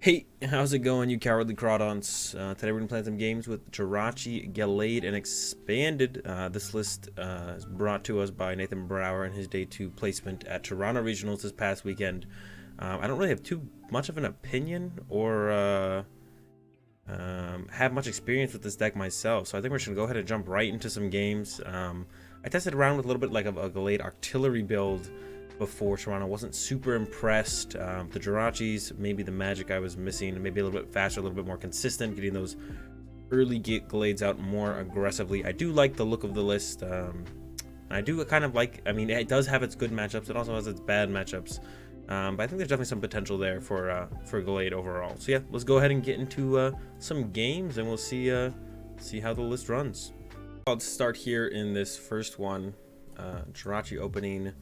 Hey, how's it going, you cowardly crawdons? Today we're gonna play some games with Jirachi, Gallade, and Expanded. This list is brought to us by Nathan Brower and his day 2 placement at Toronto Regionals this past weekend. I don't really have too much of an opinion or have much experience with this deck myself, so I think we're just gonna go ahead and jump right into some games. I tested around with a little bit like a Gallade artillery build before Toronto. Wasn't super impressed. The Jirachis, maybe the magic I was missing, maybe a little bit faster, a little bit more consistent, getting those early Gallades out more aggressively. I do like the look of the list. I do kind of like, I mean, it does have its good matchups. It also has its bad matchups. But I think there's definitely some potential there for Gallade overall. So yeah, let's go ahead and get into some games, and we'll see how the list runs. I'll start here in this first one. Jirachi opening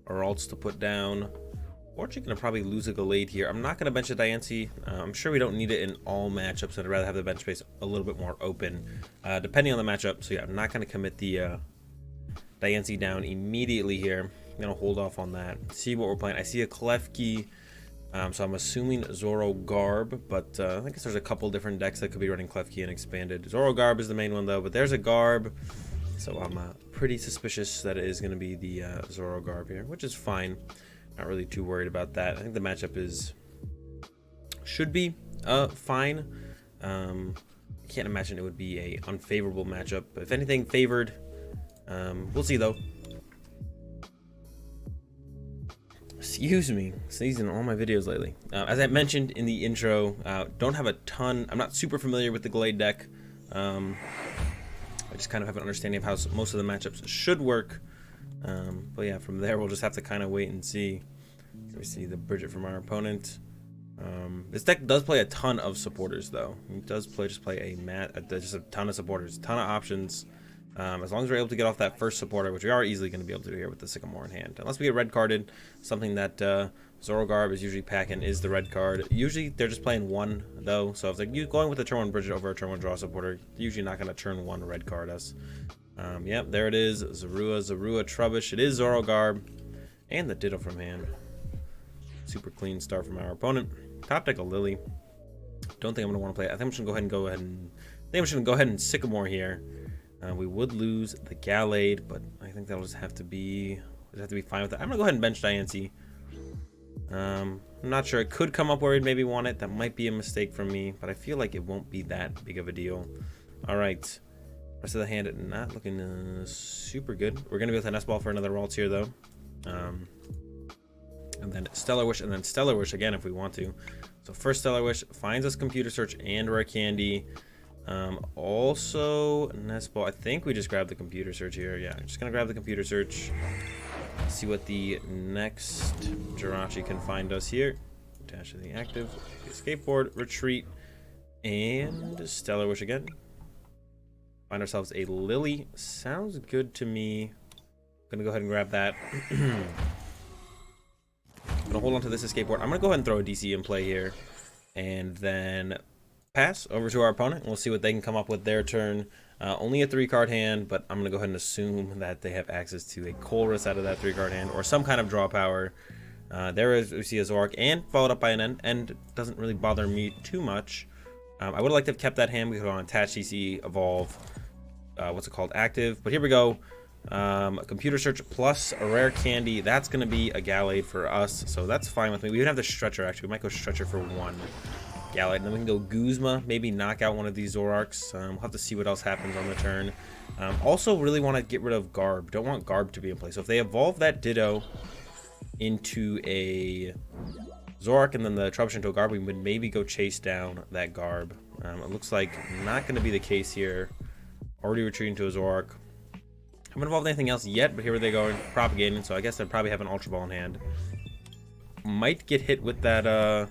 or alts to put down. We're actually gonna probably lose a Gallade here. I'm not gonna bench a Diancie. I'm sure we don't need it in all matchups. I'd rather have the bench space a little bit more open, depending on the matchup. So yeah, I'm not gonna commit the Diancie down immediately here. I'm gonna hold off on that. See what we're playing. I see a Klefki, so I'm assuming Zoro Garb, but I guess there's a couple different decks that could be running Klefki and Expanded. Zoro Garb is the main one though, but there's a Garb. So I'm pretty suspicious that it is going to be the Zoro Garb here, which is fine. Not really too worried about that. I think the matchup should be fine. I can't imagine it would be a unfavorable matchup. If anything, favored. We'll see though. Excuse me, sneezing all my videos lately. As I mentioned in the intro, don't have a ton. I'm not super familiar with the Gallade deck. I just kind of have an understanding of how most of the matchups should work. But yeah, from there we'll just have to kind of wait and see. So we see the Bridget from our opponent. This deck does play a ton of supporters though. It does play just a ton of supporters, a ton of options. As long as we're able to get off that first supporter, which we are easily going to be able to do here with the Sycamore in hand. Unless we get red carded, something that Zoro Garb is usually packing is the red card. Usually they're just playing one though, so if you going with a turn 1 Bridget over a turn 1 draw supporter, usually not going to turn 1 red card us. Yep, there it is. Zorua Trubbish. It is Zoro Garb. And the Ditto from hand. Super clean start from our opponent. Top deck a Lily. Don't think I'm going to want to play it. I think I'm just going to go ahead and Sycamore here. We would lose the Gallade, but I think that'll just have to be fine with that. I'm gonna go ahead and bench Diancie. I'm not sure. It could come up where we'd maybe want it. That might be a mistake from me, but I feel like it won't be that big of a deal. All right, rest of the hand not looking super good. We're gonna be with a Nest Ball for another Ralts here though, and then Stellar Wish, and then Stellar Wish again if we want to. So first Stellar Wish finds us Computer Search and Rare Candy. Also Nest Ball. I think we just grabbed the Computer Search here. Yeah, I'm just gonna grab the Computer Search. See what the next Jirachi can find us here. Dash to the active, skateboard, retreat, and Stellar Wish again. Find ourselves a Lily. Sounds good to me. Gonna go ahead and grab that. Gonna hold on to this skateboard. I'm gonna go ahead and throw a DC in play here, and then pass over to our opponent. We'll see what they can come up with their turn. Only a 3-card hand, but I'm gonna go ahead and assume that they have access to a Colress out of that 3-card hand or some kind of draw power. There is, we see a Zorak and followed up by an end doesn't really bother me too much. I would have liked to have kept that hand. We could go on attach CC, evolve, what's it called, active. But here we go. A Computer Search plus a Rare Candy. That's gonna be a Gallade for us, so that's fine with me. We would have the Stretcher actually. We might go Stretcher for 1. Gallade, and then we can go Guzma, maybe knock out one of these Zorarks. We'll have to see what else happens on the turn. Also really want to get rid of Garb. Don't want Garb to be in play. So if they evolve that Ditto into a Zorak and then the Trubbish into a Garb, we would maybe go chase down that Garb. It looks like not going to be the case here. Already retreating to a Zorak. Haven't evolved anything else yet, but here they go propagating, so I guess they'd probably have an Ultra Ball in hand. Might get hit with that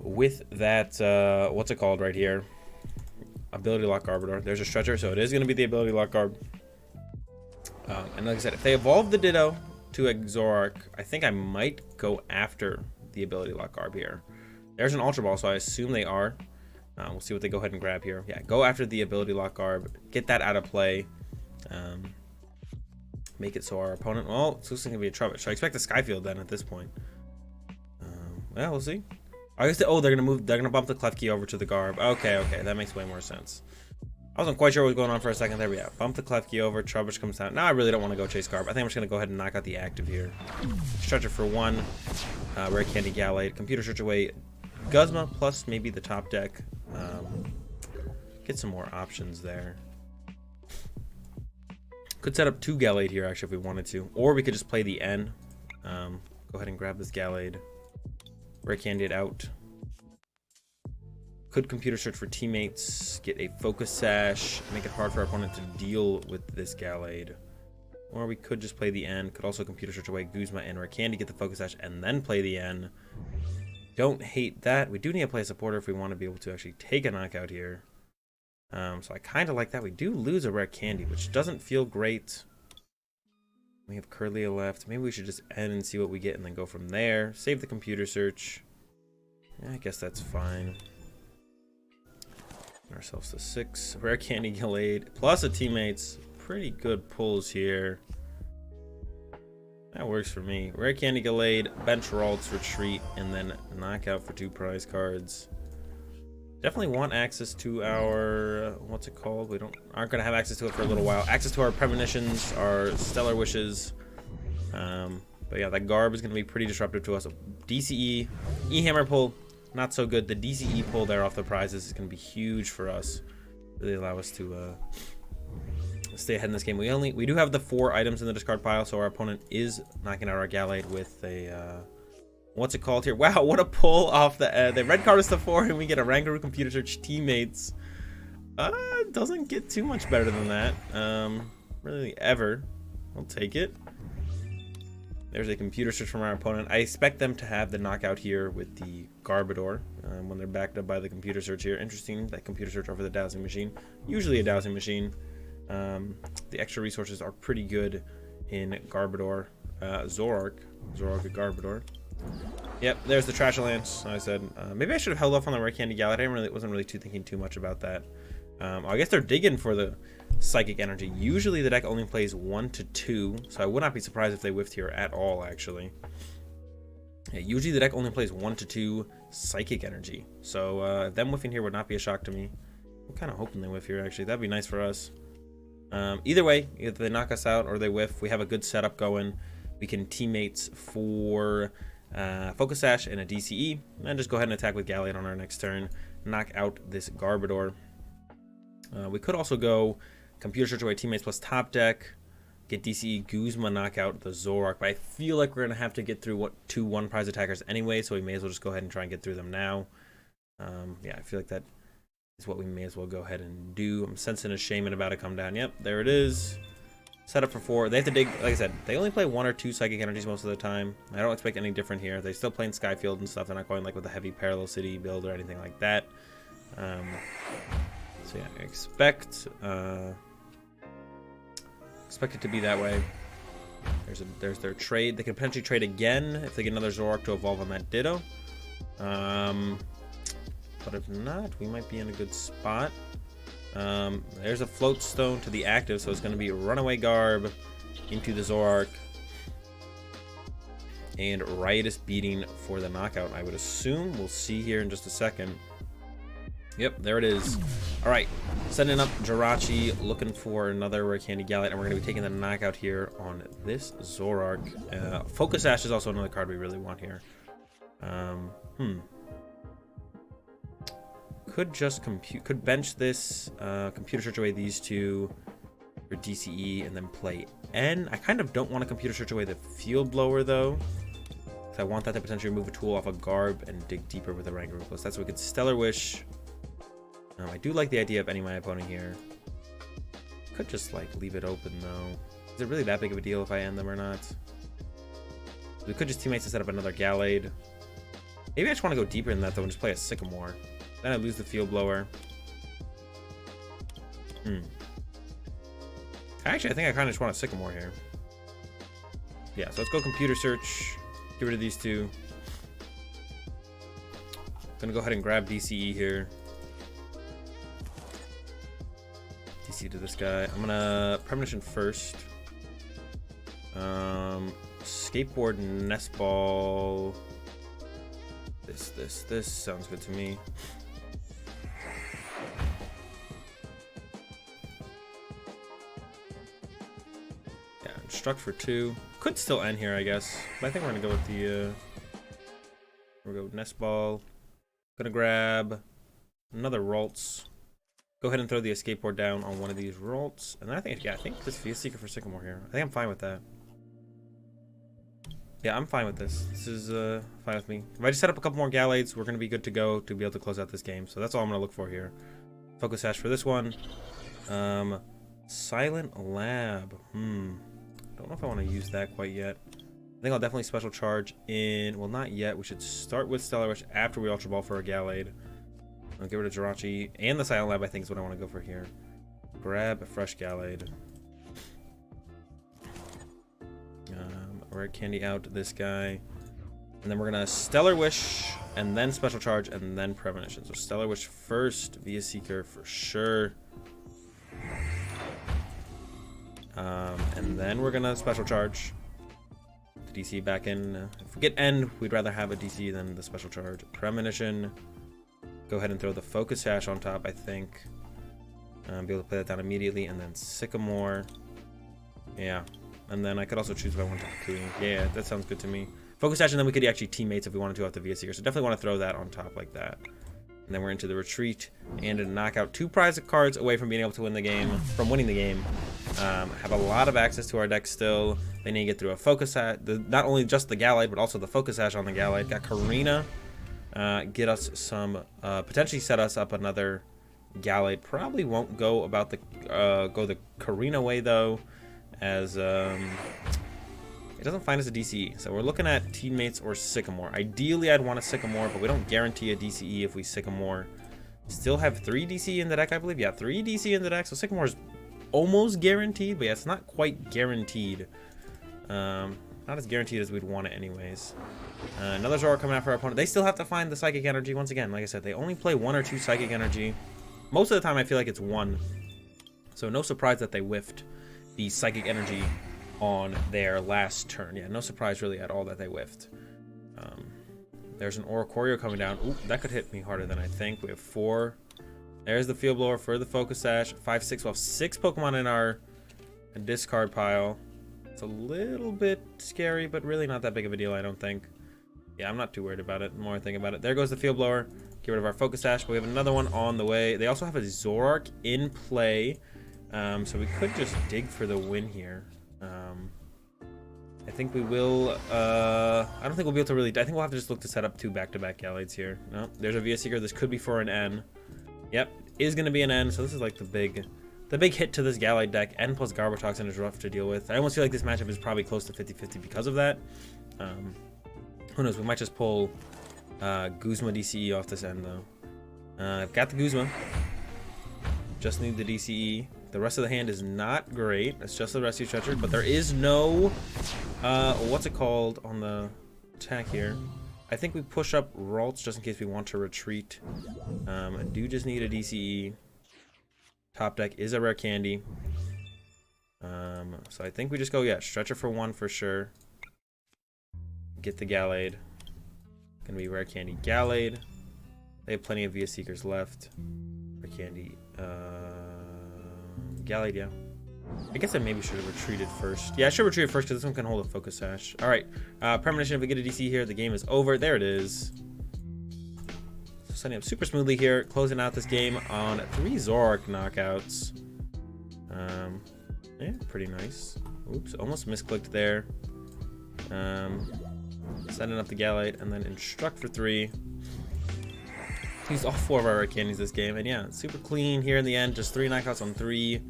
what's it called right here, ability lock Garbodor. There's a Stretcher, so it is going to be the ability lock Garb. And like I said, if they evolve the Ditto to a Zorak, I think I might go after the ability lock Garb here. There's an Ultra Ball, so I assume they are. We'll see what they go ahead and grab here. Yeah, go after the ability lock Garb, get that out of play. Make it so our opponent, well, it's looking to be a Trubbish, so I expect a Skyfield then at this point. Yeah, we'll see. I guess they're gonna bump the clef key over to the Garb. Okay, that makes way more sense. I wasn't quite sure what was going on for a second. There we go. Bump the clef key over, Trubbish comes down. Now I really don't want to go chase Garb. I think I'm just gonna go ahead and knock out the active here. Stretch it for 1. Rare Candy Gallade. Computer search away Guzma plus maybe the top deck. Get some more options there. Could set up 2 Gallade here actually if we wanted to. Or we could just play the N. Go ahead and grab this Gallade. Rare Candy it out. Could computer search for teammates, get a focus sash, make it hard for our opponent to deal with this Gallade. Or we could just play the N. Could also computer search away Guzma and Rare Candy, get the focus sash, and then play the N. Don't hate that. We do need to play a supporter if we want to be able to actually take a knockout here. So I kind of like that. We do lose a Rare Candy, which doesn't feel great. We have Curlia left. Maybe we should just end and see what we get and then go from there. Save the computer search. Yeah, I guess that's fine. Ourselves to 6. Rare Candy Gallade plus a teammates. Pretty good pulls here. That works for me. Rare Candy Gallade, bench Ralts, retreat, and then knockout for 2 prize cards. Definitely want access to our what's it called? We aren't gonna have access to it for a little while. Access to our premonitions, our stellar wishes. But yeah, that Garb is gonna be pretty disruptive to us. DCE, E-Hammer pull, not so good. The DCE pull there off the prizes is gonna be huge for us. Really allow us to stay ahead in this game. We do have the 4 items in the discard pile, so our opponent is knocking out our Gallade with a what's it called here? Wow, what a pull off the red card is the 4, and we get a Rangaroo computer search teammates. Doesn't get too much better than that. Really ever. I'll take it. There's a computer search from our opponent. I expect them to have the knockout here with the Garbodor when they're backed up by the computer search here. Interesting, that computer search over the dowsing machine. Usually a dowsing machine. The extra resources are pretty good in Garbodor. Zoroark at Garbodor. Yep, there's the Trash Lance. I said maybe I should have held off on the Rare Candy Gallade. I wasn't really thinking too much about that. I guess they're digging for the Psychic Energy. Usually the deck only plays 1 to 2, so I would not be surprised if they whiffed here at all, actually. Yeah, usually the deck only plays 1 to 2 Psychic Energy, so them whiffing here would not be a shock to me. I'm kind of hoping they whiff here, actually. That'd be nice for us. Either way, if they knock us out or they whiff, we have a good setup going. We can teammates for Focus Sash and a DCE, and just go ahead and attack with Gallade on our next turn. Knock out this Garbodor. We could also go computer search away teammates plus top deck, get DCE Guzma, knock out the Zoroark, but I feel like we're going to have to get through 2 1-prize attackers anyway, so we may as well just go ahead and try and get through them now. Yeah, I feel like that is what we may as well go ahead and do. I'm sensing a Shaman about to come down. Yep, there it is. Set up for 4. They have to dig, like I said, they only play 1 or 2 Psychic Energies most of the time. I don't expect any different here. They're still playing Skyfield and stuff. They're not going like with a heavy Parallel City build or anything like that. So yeah, I expect it to be that way. There's their trade. They can potentially trade again if they get another Zoroark to evolve on that Ditto. But if not, we might be in a good spot. There's a Float Stone to the active, so it's going to be Runaway Garb into the Zoroark. And Riotous Beating for the knockout, I would assume. We'll see here in just a second. Yep, there it is. All right, sending up Jirachi, looking for another Rare Candy Gallade, and we're going to be taking the knockout here on this Zoroark. Focus Sash is also another card we really want here. Could bench this, computer search away these 2 for DCE, and then play N. I kind of don't want to computer search away the Field Blower though, because I want that to potentially remove a tool off a Garb and dig deeper with a Rangaroo. Plus that's what we could Stellar Wish. I do like the idea of ending my opponent here. Could just like leave it open though. Is it really that big of a deal if I end them or not? We could just teammates to set up another Gallade. Maybe I just want to go deeper than that though and just play a Sycamore. Then I lose the Field Blower. Actually, I think I kind of just want a Sycamore here. Yeah, so let's go computer search. Get rid of these 2. Gonna go ahead and grab DCE here. DC to this guy. I'm gonna Premonition first. Skateboard, Nest Ball. This. this? This sounds good to me. Yeah, instruct for 2. Could still end here, I guess. But I think we're gonna go with the we'll go with nest ball. Gonna grab another Ralts. Go ahead and throw the escape board down on one of these Ralts. And then I think, yeah, I think this Via Seeker for Sycamore here. I think I'm fine with that. Yeah, I'm fine with this. This is fine with me. If I just set up a couple more Gallades, we're going to be good to go to be able to close out this game. So that's all I'm going to look for here. Focus Sash for this one. Silent Lab. Don't know if I want to use that quite yet. I think I'll definitely special charge in... Well, not yet. We should start with Stellar Rush after we Ultra Ball for a Gallade. I'll get rid of Jirachi. And the Silent Lab, I think, is what I want to go for here. Grab a fresh Gallade. Rare Candy out this guy. And then we're going to Stellar Wish, and then Special Charge, and then Premonition. So Stellar Wish first, Via Seeker for sure. And then we're going to Special Charge. The DC back in. If we get End, we'd rather have a DC than the Special Charge. Premonition. Go ahead and throw the Focus Sash on top, I think. Be able to play that down immediately. And then Sycamore. Yeah. And then I could also choose if I want to Kakui. Yeah, that sounds good to me. Focus Sash, and then we could actually teammates if we wanted to out the Via Seeker. So definitely want to throw that on top like that. And then we're into the retreat and a knockout. 2 prize cards away from being able to win the game, from winning the game. Have a lot of access to our deck still. They need to get through a Focus Sash. Not only just the Gallade, but also the Focus Sash on the Gallade. Got Karina. Get us some, potentially set us up another Gallade. Probably won't go about the, go the Karina way though. As it doesn't find us a DCE, so we're looking at teammates or Sycamore. Ideally I'd want a Sycamore, but we don't guarantee a DCE if we Sycamore. Still have 3 DC in the deck, I believe. Yeah, 3 DC in the deck, so Sycamore's almost guaranteed, but yeah, it's not quite guaranteed. Not as guaranteed as we'd want it anyways. Another Zora coming out for our opponent. They still have to find the Psychic Energy. Once again, like I said, they only play 1 or 2 Psychic Energy. Most of the time I feel like it's 1, so no surprise that they whiffed the Psychic Energy on their last turn. Yeah, no surprise really at all that they whiffed. There's an Oricorio coming down. Ooh, that could hit me harder than I think. We have 4. There's the Field Blower for the Focus Sash. 5, 6. We'll have 6 Pokemon in our discard pile. It's a little bit scary, but really not that big of a deal, I don't think. Yeah, I'm not too worried about it. The more I think about it. There goes the Field Blower. Get rid of our Focus Sash. But we have another one on the way. They also have a Zoroark in play. So we could just dig for the win here. I think we will, I don't think we'll be able to really, I think we'll have to just look to set up 2 back-to-back Gallades here. No, there's a Via Seeker. This could be for an N. Yep, is going to be an N. So this is like the big hit to this Gallade deck. N plus Garbotoxin is rough to deal with. I almost feel like this matchup is probably close to 50-50 because of that. Who knows, we might just pull Guzma DCE off this end though. I've got the Guzma. Just need the DCE. The rest of the hand is not great. It's just the Rescue Stretcher, but there is no, what's it called on the attack here. I think we push up Ralts just in case we want to retreat. I do just need a DCE. Top deck is a Rare Candy. So I think we just go, yeah, Stretcher for 1 for sure. Get the Gallade. Gonna be Rare Candy Gallade. They have plenty of Via Seekers left. Rare Candy, Gallade, yeah. I guess I maybe should have retreated first. Yeah, I should retreat first because this one can hold a Focus Sash. All right, Premonition, if we get a DC here, the game is over. There it is. So setting up super smoothly here, closing out this game on 3 Zoroark knockouts. Yeah, pretty nice. Oops, almost misclicked there. Setting up the Gallade, and then Instruct for 3. Used all 4 of our Rare Candies this game, and yeah, super clean here in the end. Just 3 knockouts on 3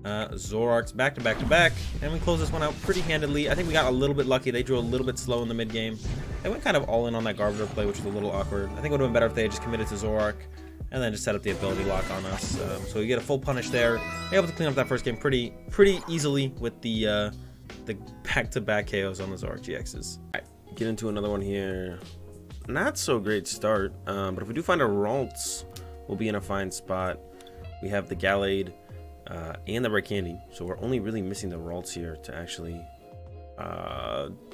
Zoroarks back to back to back, and we close this one out pretty handedly. I think we got a little bit lucky. They drew a little bit slow in the mid game. They went kind of all in on that Garbodor play, which was a little awkward. I think it would have been better if they had just committed to Zoroark and then just set up the ability lock on us. So we get a full punish there. Able to clean up that first game pretty easily with the back-to-back KOs on the Zoroark GXs. All right, get into another one here. Not so great start, but if we do find a Ralts, we'll be in a fine spot. We have the Gallade and the Rare Candy, so we're only really missing the Ralts here to actually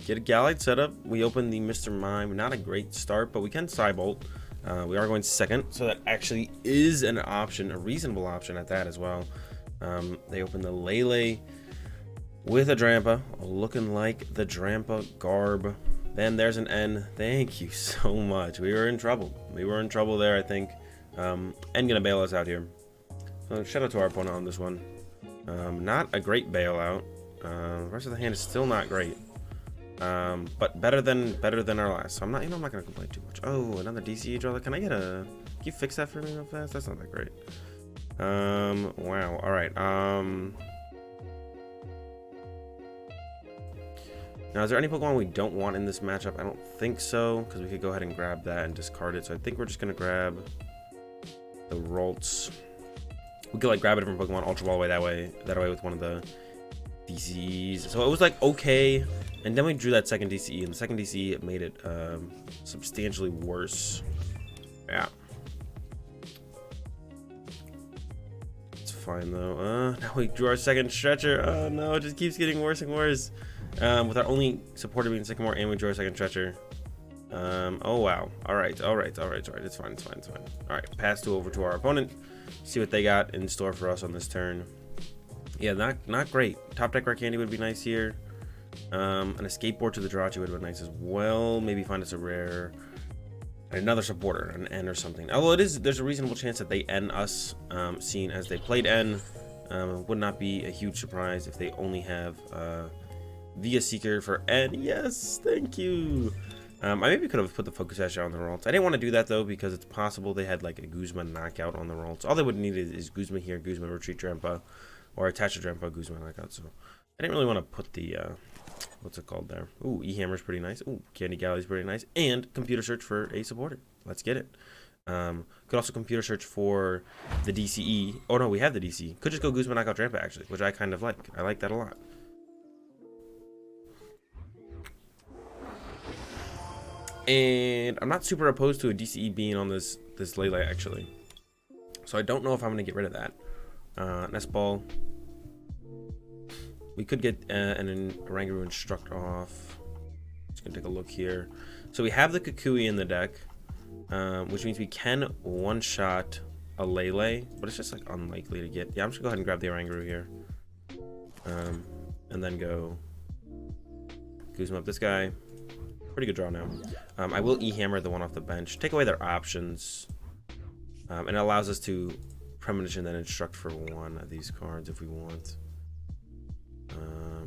Get a Gallade setup. We open the Mr. Mime. Not a great start, but we can Cybolt. We are going second, so that actually is an option, a reasonable option at that as well. They open the Lele with a Drampa, looking like the Drampa garb. Then there's an N. Thank you so much. We were in trouble. We were in trouble there, I think. N gonna bail us out here. So shout out to our opponent on this one. Not a great bailout. The rest of the hand is still not great. But better than our last. So I'm not gonna complain too much. Oh, another DCE draw. Can you fix that for me real fast? That's not that great. Wow. All right. Now, is there any Pokemon we don't want in this matchup? I don't think so, because we could go ahead and grab that and discard it. So I think we're just gonna grab the Rolts. We could like grab a different Pokemon Ultra Ball that way with one of the DCEs. So it was like okay, and then we drew that second DCE, and the second DCE made it substantially worse. Yeah. It's fine though. Now we drew our second stretcher. Oh no, it just keeps getting worse and worse. With our only supporter being Sycamore, and we draw our second stretcher. Oh wow. Alright. It's fine. Alright, pass two over to our opponent. See what they got in store for us on this turn. Yeah, not great. Top deck Rare Candy would be nice here. And a skateboard to the Jirachi would have been nice as well. Maybe find us a rare, another supporter, an N or something. Although there's a reasonable chance that they N us, seeing as they played N. Would not be a huge surprise if they only have Via Seeker for N. Yes, thank you. I maybe could have put the Focus Sash out on the Rolts. I didn't want to do that though, because it's possible they had like a Guzma knockout on the Rolts. All they would need is Guzma here, Guzma Retreat Drampa, or attach a Drampa, Guzma knockout. So I didn't really want to put the what's it called there? Ooh, E-Hammer's pretty nice. Ooh, Candy Gallery's pretty nice. And Computer Search for a supporter. Let's get it. Could also Computer Search for the DCE. Oh no, we have the DCE. Could just go Guzma knockout Drampa actually, which I kind of like. I like that a lot. And I'm not super opposed to a DCE being on this Lele actually. So I don't know if I'm going to get rid of that. Nest Ball. We could get an Oranguru Instruct off. Just going to take a look here. So we have the Kukui in the deck, which means we can one-shot a Lele, but it's just like unlikely to get. Yeah, I'm just going to go ahead and grab the Oranguru here. And then go Guzma up this guy. Pretty good draw now. I will E-Hammer the one off the bench. Take away their options. And it allows us to Premonition then Instruct for one of these cards if we want.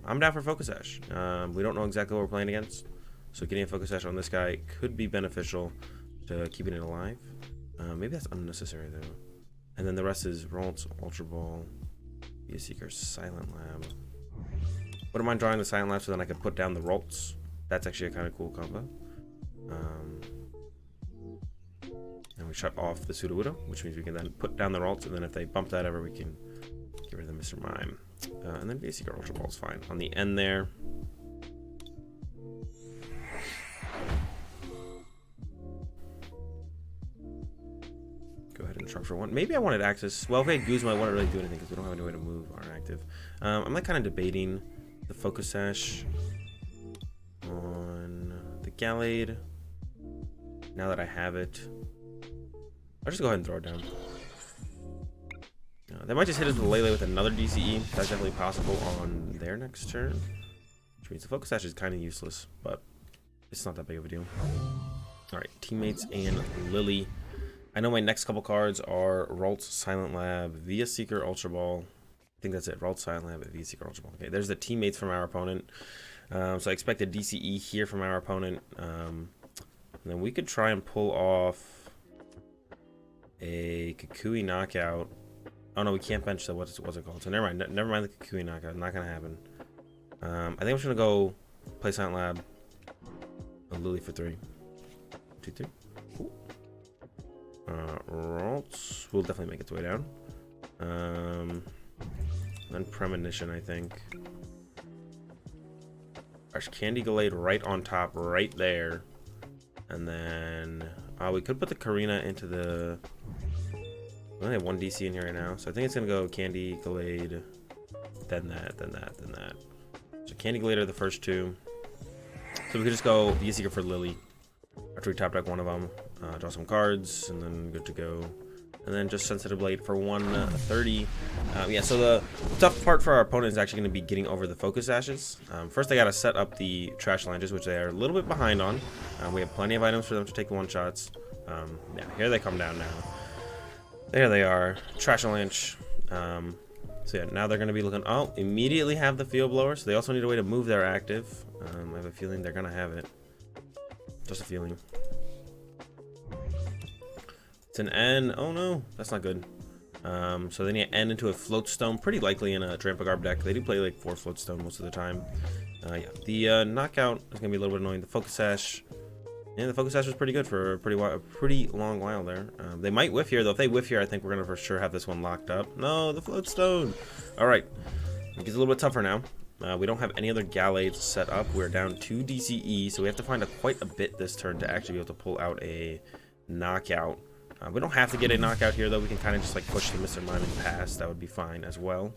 I'm down for Focus Sash. We don't know exactly what we're playing against. So getting a Focus Sash on this guy could be beneficial to keeping it alive. Maybe that's unnecessary though. And then the rest is Rolts, Ultra Ball, Via Seeker, Silent Lab. Wouldn't mind drawing the Silent Lab so then I could put down the Rolts. That's actually a kind of cool combo. And we shut off the Sudowoodo, which means we can then put down the Rolts, and then if they bump that over, we can get rid of the Mr. Mime. And then Via Seeker Ultra Ball is fine. On the end there. Go ahead and instruct for one. Maybe I wanted access. Well, if we had Guzma, I wouldn't really do anything because we don't have any way to move our active. I'm like kind of debating the Focus Sash on the Gallade. Now that I have it, I'll just go ahead and throw it down. They might just hit us with Lele with another DCE. That's definitely possible on their next turn. Which means the Focus Sash is kind of useless, but it's not that big of a deal. Alright, Teammates and Lily. I know my next couple cards are Rolts, Silent Lab, Via Seeker, Ultra Ball. I think that's it. Rolts, Silent Lab, Via Seeker, Ultra Ball. Okay, there's the Teammates from our opponent. So I expect a DCE here from our opponent. And then we could try and pull off a Kukui knockout. Oh no, we can't bench the what's it called? So never mind the Kukui knockout. Not gonna happen. I think I'm just gonna go play Silent Lab. A Lily for 3. 2, 3. Cool. Rolts will definitely make its way down. Then Premonition, I think. Gosh, Candy Gallade right on top, right there. And then we could put the Karina into the. We only have one DC in here right now, so I think it's gonna go Candy Gallade, then that. So Candy Glader the first two. So we could just go Via Seeker for Lily after we top deck one of them, draw some cards, and then good to go. And then just Sensitive Blade for 130. Yeah, so the tough part for our opponent is actually going to be getting over the Focus Ashes. First, I got to set up the Trash Lanches, which they are a little bit behind on. We have plenty of items for them to take the one-shots. Yeah, here they come down now. There they are. Trash Lanche. So yeah, now they're going to be looking... Oh, immediately have the Field Blower. So they also need a way to move their active. I have a feeling they're going to have it. Just a feeling. It's an N. Oh no, that's not good. So they need to N into a Floatstone. Pretty likely in a Trampagarb deck. They do play like 4 Floatstone most of the time. Yeah, the knockout is going to be a little bit annoying. The Focus Sash... Yeah, the Focus Sash was pretty good for a pretty long while there. They might whiff here, though. If they whiff here, I think we're going to for sure have this one locked up. No, the Floatstone. All right. It gets a little bit tougher now. We don't have any other Gallades set up. We're down 2 DCE, so we have to find quite a bit this turn to actually be able to pull out a knockout. We don't have to get a knockout here, though. We can kind of just like push the Mr. Mime and pass. That would be fine as well.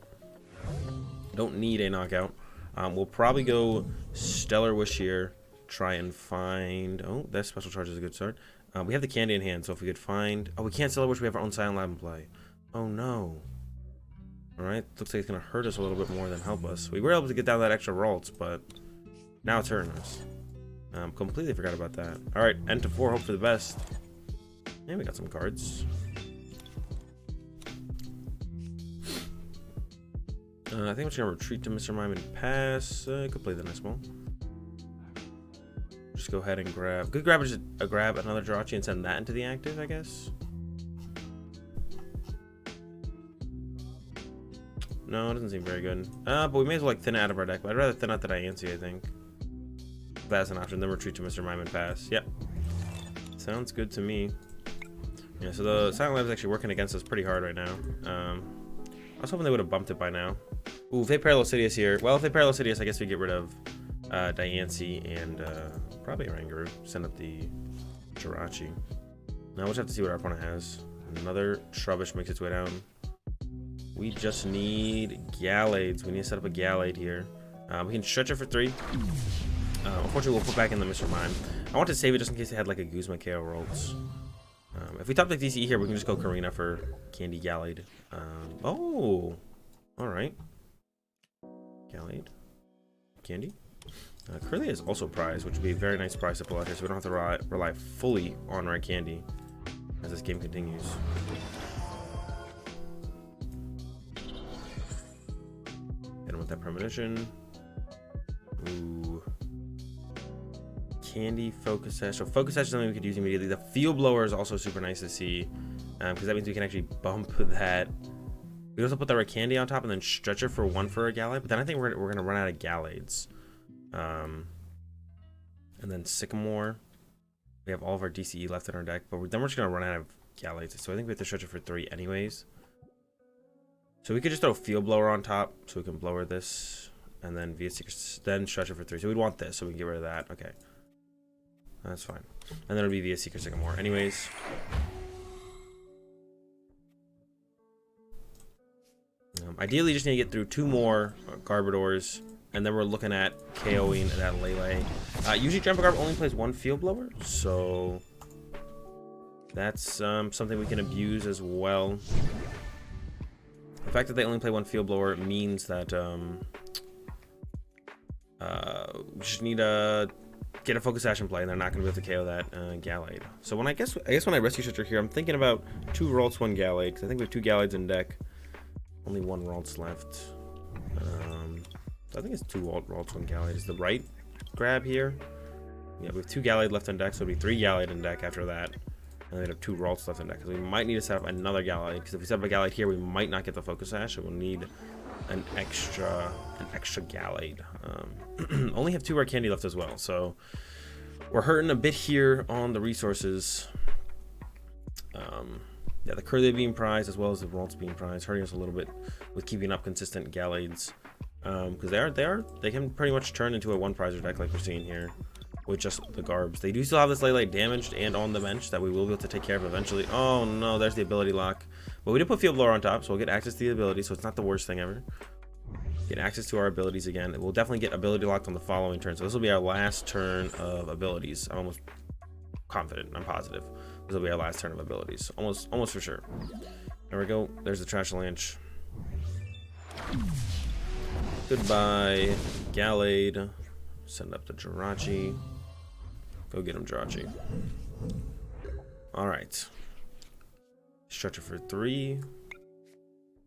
Don't need a knockout. We'll probably go Stellar Wish here. Try and find... Oh, that special charge is a good start. We have the candy in hand, so if we could find... Oh, we can't Stellar Wish. We have our own Silent Lab in play. Oh, no. Alright, looks like it's going to hurt us a little bit more than help us. We were able to get down that extra Ralts, but now it's hurting us. Completely forgot about that. Alright, end to 4, hope for the best. And we got some cards. I think I'm just going to retreat to Mr. Mime and pass. Could play the next ball. Just go ahead and grab. Good grab is grab another Jirachi and send that into the active, I guess. No, it doesn't seem very good. But we may as well like thin it out of our deck. But I'd rather thin out the Diancie, I think. If that's an option. Then retreat to Mr. Mime and pass. Yep. Sounds good to me. Yeah, so the Silent Lab is actually working against us pretty hard right now. I was hoping they would have bumped it by now. Ooh, if they Parallel Sidious here. Well, if they Parallel Sidious, I guess we get rid of Diancie and probably Rangaroo. Send up the Jirachi. Now we'll just have to see what our opponent has. Another Trubbish makes its way down. We just need Gallades. We need to set up a Gallade here. We can stretch it for 3. Unfortunately, we'll put back in the Mr. Mime. I want to save it just in case they had like a Guzma KO Rolls. If we top the DCE here, we can just go Karina for Candy Gallade. Oh, alright. Gallade. Candy. Curly is also prize, which would be a very nice prize to pull out here, so we don't have to rely fully on our Candy as this game continues. Hit him with that Premonition. Ooh. Candy, Focus Sash. So Focus Sash is something we could use immediately. The Field Blower is also super nice to see, because that means we can actually bump that. We also put the red Candy on top and then Stretcher for 1 for a Gallade, but then I think we're going to run out of Gallades. And then Sycamore. We have all of our DCE left in our deck, but then we're just going to run out of Gallades. So I think we have to stretch it for 3 anyways. So we could just throw Field Blower on top so we can blower this. And then Via Seeker, then stretch it for 3. So we'd want this so we can get rid of that. Okay. That's fine. And then it'll be Via Seeker Sycamore anyways. Ideally, you just need to get through 2 more Garbodors. And then we're looking at KOing that Lele. Usually Trampagarb only plays 1 Field Blower, so that's something we can abuse as well. The fact that they only play 1 Field Blower means that we just need to get a Focus Sash in play, and they're not going to be able to KO that Gallade. So when I guess when I Rescue Stretcher here, I'm thinking about 2 Ralts, 1 Gallade, because I think we have 2 Gallades in deck. Only 1 Ralts left. So I think it's 2 Ralts, 1 Gallade is the right grab here. Yeah, we have 2 Gallade left in deck, so it'll be 3 Gallade in deck after that. And then we have 2 Ralts left in deck, because we might need to set up another Gallade, because if we set up a Gallade here, we might not get the Focus Sash, so we'll need an extra Gallade. Only have 2 rare candy left as well, so we're hurting a bit here on the resources. Yeah, the Curly being prized as well as the Ralts being prized, hurting us a little bit with keeping up consistent Gallades. Because they can pretty much turn into a 1-prizer deck like we're seeing here with just the Garbs. They do still have this Lele damaged and on the bench that we will be able to take care of eventually. Oh no, there's the ability lock. But we did put Field Blower on top, so we'll get access to the ability, so it's not the worst thing ever. Get access to our abilities again. We'll definitely get ability locked on the following turn. So this will be our last turn of abilities. I'm almost confident. I'm positive. This will be our last turn of abilities. Almost for sure. There we go. There's the Trashalanche. Goodbye, Gallade. Send up the Jirachi. Go get him, Jirachi. Alright. Stretcher for 3.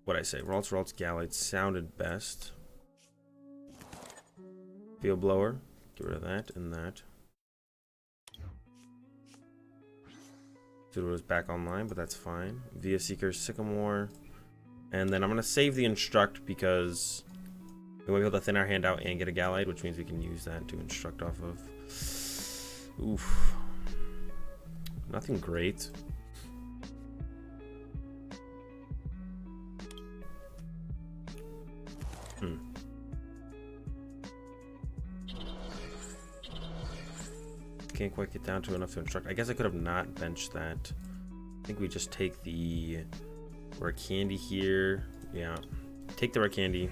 What'd I say? Ralts, Gallade sounded best. Field Blower. Get rid of that and that. Pseudo is back online, but that's fine. Via Seeker, Sycamore. And then I'm going to save the Instruct because we won't be able to thin our hand out and get a Gallade, which means we can use that to Instruct off of. Oof. Nothing great. Can't quite get down to enough to Instruct. I guess I could have not benched that. I think we just take the rare candy here. Yeah. Take the rare candy.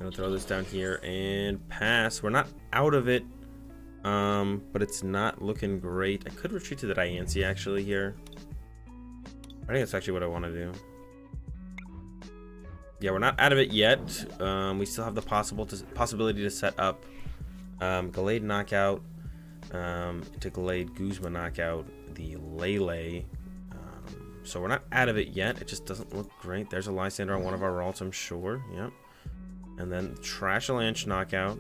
Gonna throw this down here and pass. We're not out of it, but it's not looking great. I could retreat to the Diancie actually here. I think that's actually what I want to do. Yeah, we're not out of it yet. We still have the possibility to set up Gallade knockout to Gallade Guzma knockout the Lele. So we're not out of it yet. It just doesn't look great. There's a Lysander on one of our Ralts, I'm sure. Yep. And then Trashalanche knockout.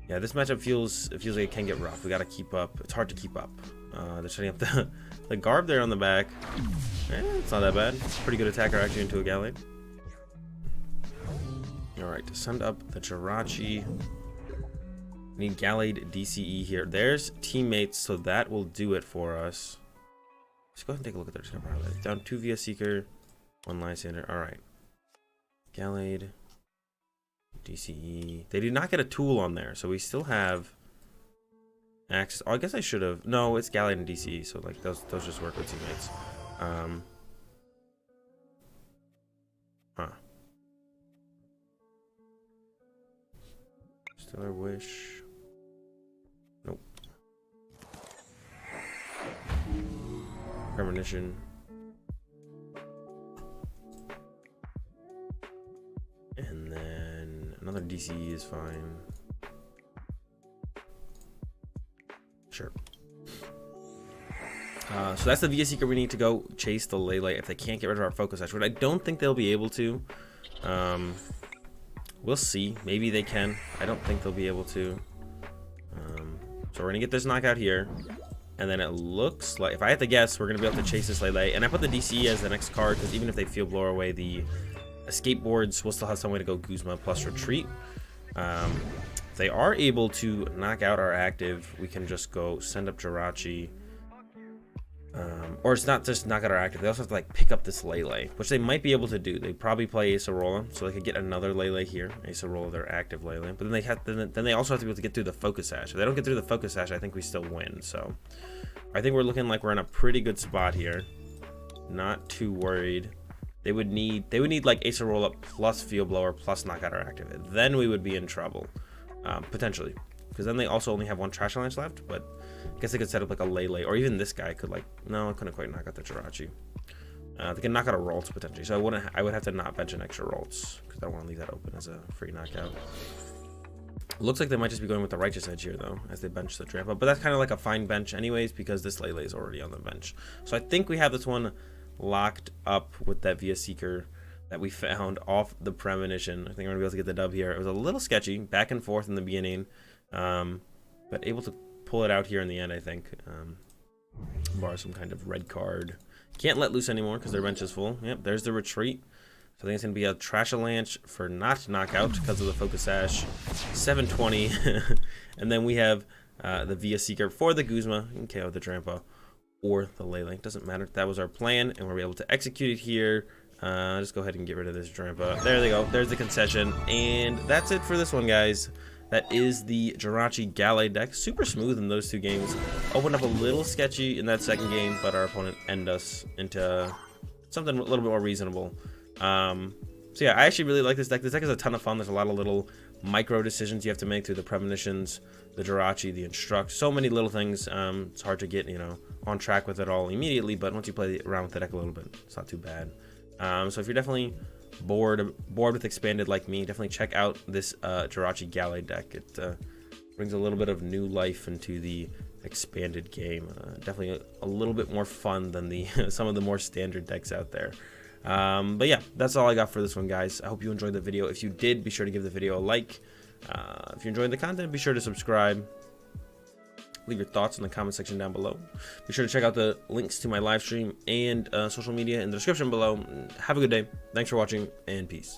Yeah, this matchup feels like it can get rough. We got to keep up. It's hard to keep up. They're setting up the Garb there on the back. It's not that bad. Pretty good attacker actually into a Gallade. Alright, to send up the Jirachi. We need Gallade DCE here. There's teammates, so that will do it for us. Let's go ahead and take a look at their discover highlights. Down 2 Via Seeker, 1 Lysander. Alright. Gallade DCE. They did not get a tool on there, so we still have access. Oh, I guess I should have. No, it's Gallade and DCE, so like those just work with teammates. Stellar Wish. Nope. Premonition. And then another DCE is fine. Sure. So that's the Via Seeker. We need to go chase the Lele if they can't get rid of our Focus Sash, which I don't think they'll be able to. We'll see. Maybe they can. I don't think they'll be able to. So we're going to get this knockout here. And then it looks like, if I had to guess, we're going to be able to chase this Lele. And I put the DCE as the next card, because even if they Field Blower away the escape boards, we'll still have some way to go Guzma plus retreat. If they are able to knock out our active, we can just go send up Jirachi. Or it's not just knock out our active. They also have to like pick up this Lele, which they might be able to do. They probably play Acerola, so they could get another Lele here. Acerola, their active Lele. But then they have to, then they also have to be able to get through the Focus Sash. If they don't get through the Focus Sash, I think we still win. So I think we're looking like we're in a pretty good spot here. Not too worried. They would need like Acerola plus Field Blower plus knock out our active. Then we would be in trouble, potentially, because then they also only have 1 Trashalanche left. But I guess they could set up like a Lele, or even this guy could like, no, I couldn't quite knock out the Jirachi. They can knock out a Ralts potentially, so I would have to not bench an extra Ralts because I don't want to leave that open as a free knockout. Looks like they might just be going with the Righteous Edge here though, as they bench the Trampa, but that's kind of like a fine bench anyways because this Lele is already on the bench. So I think we have this one locked up with that Via Seeker that we found off the Premonition. I think we're gonna be able to get the dub here. It was a little sketchy, back and forth in the beginning, but able to pull it out here in the end, I think. Borrow some kind of red card. Can't let loose anymore because their bench is full. Yep, there's the retreat. So I think it's going to be a Trashalanche for not knockout because of the Focus Sash. 720. And then we have the Via Seeker for the Guzma and KO the Trampa or the Lele. Doesn't matter. That was our plan, and we're able to execute it here. Just go ahead and get rid of this Trampa. There they go. There's the concession. And that's it for this one, guys. That is the Jirachi Gallade deck. Super smooth in those 2 games. Opened up a little sketchy in that second game, but our opponent ended us into something a little bit more reasonable. So yeah, I actually really like this deck. This deck is a ton of fun. There's a lot of little micro decisions you have to make through the premonitions, the Jirachi, the instruct, so many little things. It's hard to get, you know, on track with it all immediately, but once you play around with the deck a little bit, it's not too bad. So if you're definitely bored with expanded like me, definitely check out this Jirachi Gallade deck. It brings a little bit of new life into the expanded game. Definitely a little bit more fun than the some of the more standard decks out there. But yeah, that's all I got for this one, guys. I hope you enjoyed the video. If you did, be sure to give the video a like. If you're enjoying the content, be sure to subscribe. Leave your thoughts in the comment section down below. Be sure to check out the links to my live stream and social media in the description below. Have a good day. Thanks for watching, and peace.